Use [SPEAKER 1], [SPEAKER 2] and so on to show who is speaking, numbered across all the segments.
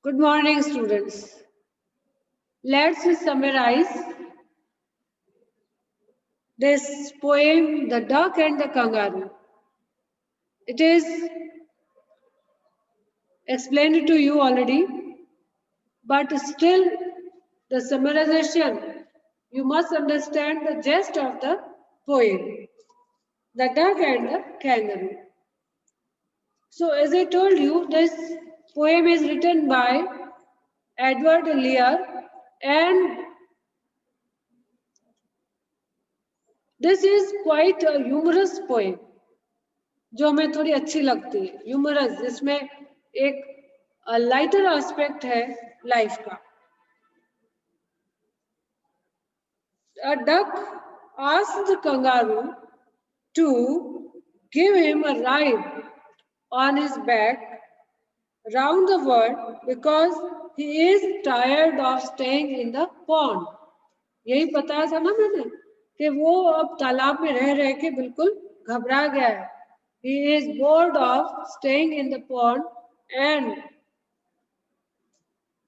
[SPEAKER 1] Good morning, students. Let's summarize this poem, The Duck and the Kangaroo. It is explained to you already, but still the summarization, you must understand the gist of the poem, The Duck and the Kangaroo. So as I told you, this poem is written by Edward Lear, and this is quite a humorous poem. जो हमें थोड़ी अच्छी लगती है, humerus, जिसमें एक lighter aspect है life का. A duck asked the kangaroo to give him a ride on his back round the world because he is tired of staying in the pond. यही बताया था ना मैंने कि वो अब तालाब में रह रह के बिल्कुल घबरा गया है. He is bored of staying in the pond and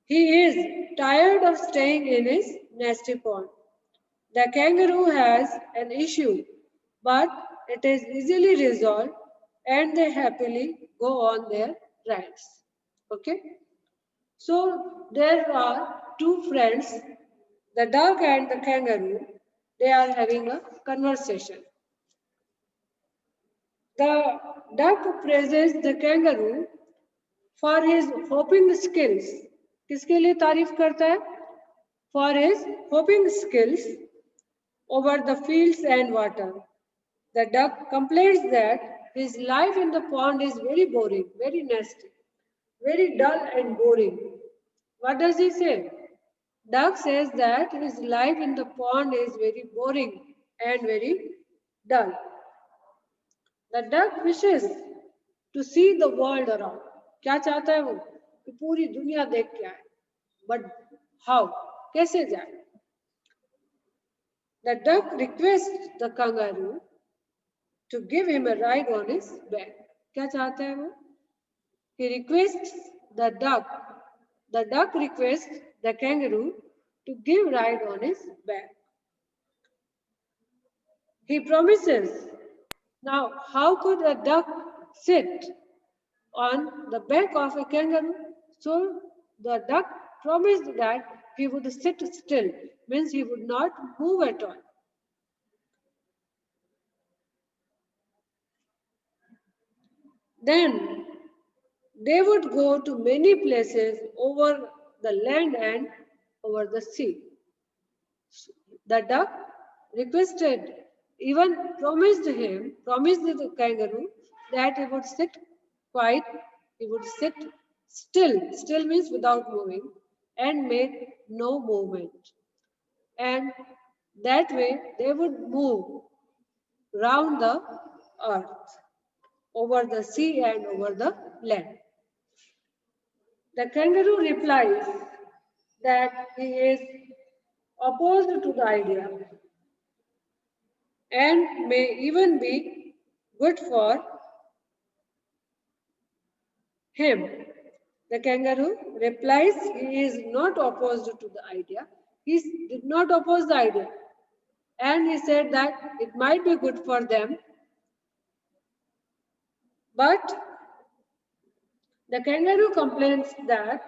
[SPEAKER 1] he is tired of staying in his nasty pond. The kangaroo has an issue, but it is easily resolved and they happily go on their rides. Okay? So there are two friends, the duck and the kangaroo. They are having a conversation. The duck praises the kangaroo for his hopping skills. किसके लिए तारीफ करता है? For his hopping skills over the fields and water. The duck complains that his life in the pond is very boring, very nasty, very dull and boring. What does he say? Duck says that his life in the pond is very boring and very dull. The duck wishes to see the world around. क्या चाहता है वो? कि पूरी दुनिया देख के आए. But how? कैसे जाए? The duck requests the kangaroo to give him a ride on his back. क्या चाहता है वो? He requests the duck. The duck requests the kangaroo to give ride on his back. He promises. Now, how could a duck sit on the back of a kangaroo? So the duck promised that he would sit still, means he would not move at all. Then they would go to many places over the land and over the sea. The duck requested, even promised the kangaroo, that he would sit quiet, he would sit still. Still means without moving, and make no movement. And that way they would move round the earth, over the sea and over the land. The kangaroo replies that he is opposed to the idea and may even be good for him. The kangaroo replies he is not opposed to the idea. He did not oppose the idea. And he said that it might be good for them. But the kangaroo complains that,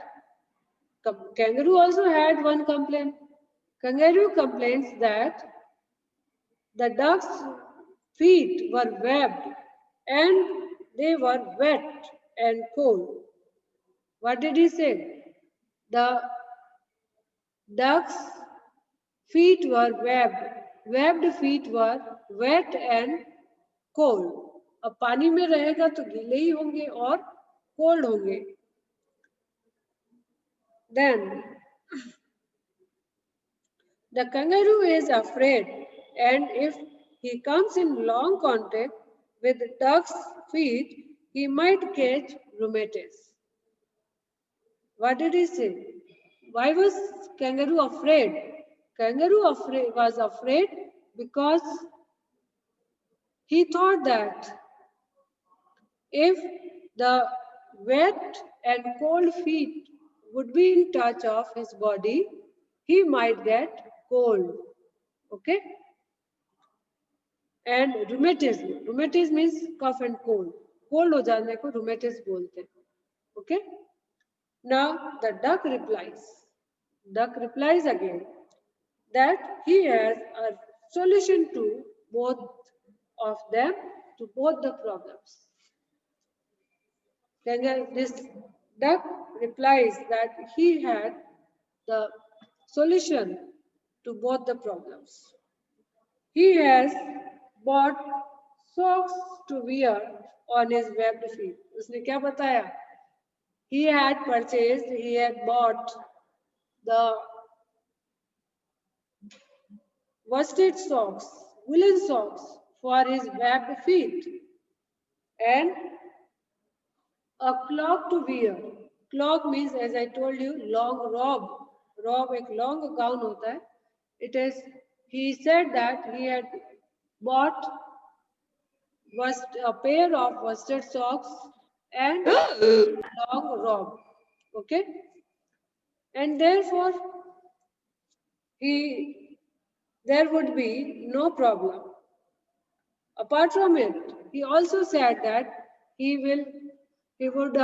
[SPEAKER 1] kangaroo also had one complaint. Kangaroo complains that the duck's feet were webbed and they were wet and cold. What did he say? The duck's feet were webbed. Webbed feet were wet and cold. अब पानी में रहेगा तो गीले ही होंगे और cold होंगे. Then the kangaroo is afraid, and if he comes in long contact with the duck's feet, he might catch rheumatism. What did he say? Why was kangaroo afraid? Kangaroo was afraid because he thought that if the wet and cold feet would be in touch of his body, he might get cold. Okay? And rheumatism. Rheumatism means cough and cold. Cold हो जाने को rheumatism बोलते हैं. Okay? Now the duck replies. Duck replies again that he has a solution to both of them, to both the problems. Then this duck replies that he had the solution to both the problems. He has bought socks to wear on his webbed feet. उसने क्या बताया? He had purchased, he had bought the worsted socks, woolen socks for his webbed feet and a cloak to wear. Cloak means, as I told you, long robe. Robe एक long gown होता है. It is. He said that he had bought a pair of worsted socks and long robe. Okay, and therefore there would be no problem. Apart from it, he also said that he would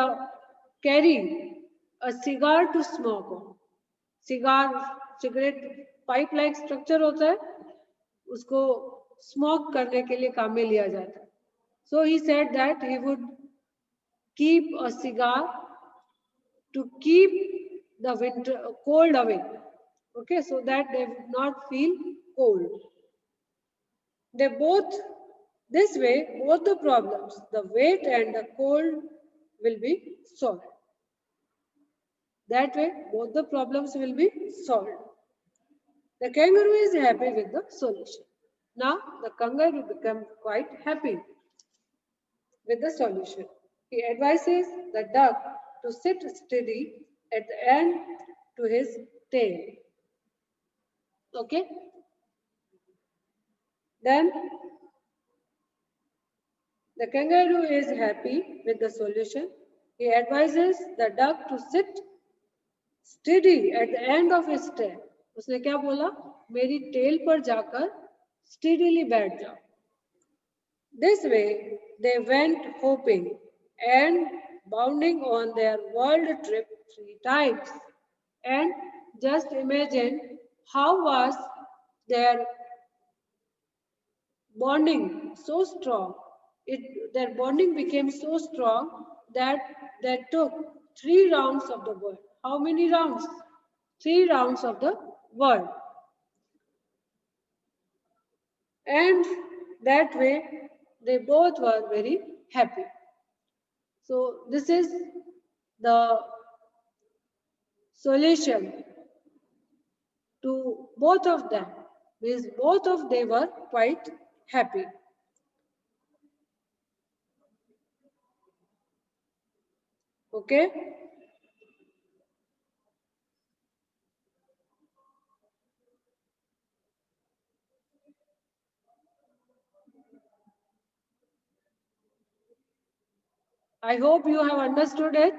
[SPEAKER 1] carry a cigar to smoke on. Cigarette pipe like structure होता है, उसको smoke करने के लिए काम में लिया जाता है. So he said that he would keep a cigar to keep the winter cold away. Okay, so that they would not feel cold. They both, this way, both the problems, the wet and the cold, will be solved. That way, both the problems will be solved. The kangaroo is happy with the solution. Now, the kangaroo becomes quite happy with the solution. He advises the duck to sit steady at the end to his tail. Okay? Then, the kangaroo is happy with the solution. He advises the duck to sit steady at the end of his tail. उसने क्या बोला? मेरी tail पर जाकर steadily बैठ जाओ. This way, they went hopping and bounding on their world trip 3 times. And just imagine how was their bonding so strong. Their bonding became so strong that they took 3 rounds of the world. How many rounds? 3 rounds of the world. And that way, they both were very happy. So this is the solution to both of them. Means both of them were quite happy. Okay? I hope you have understood it.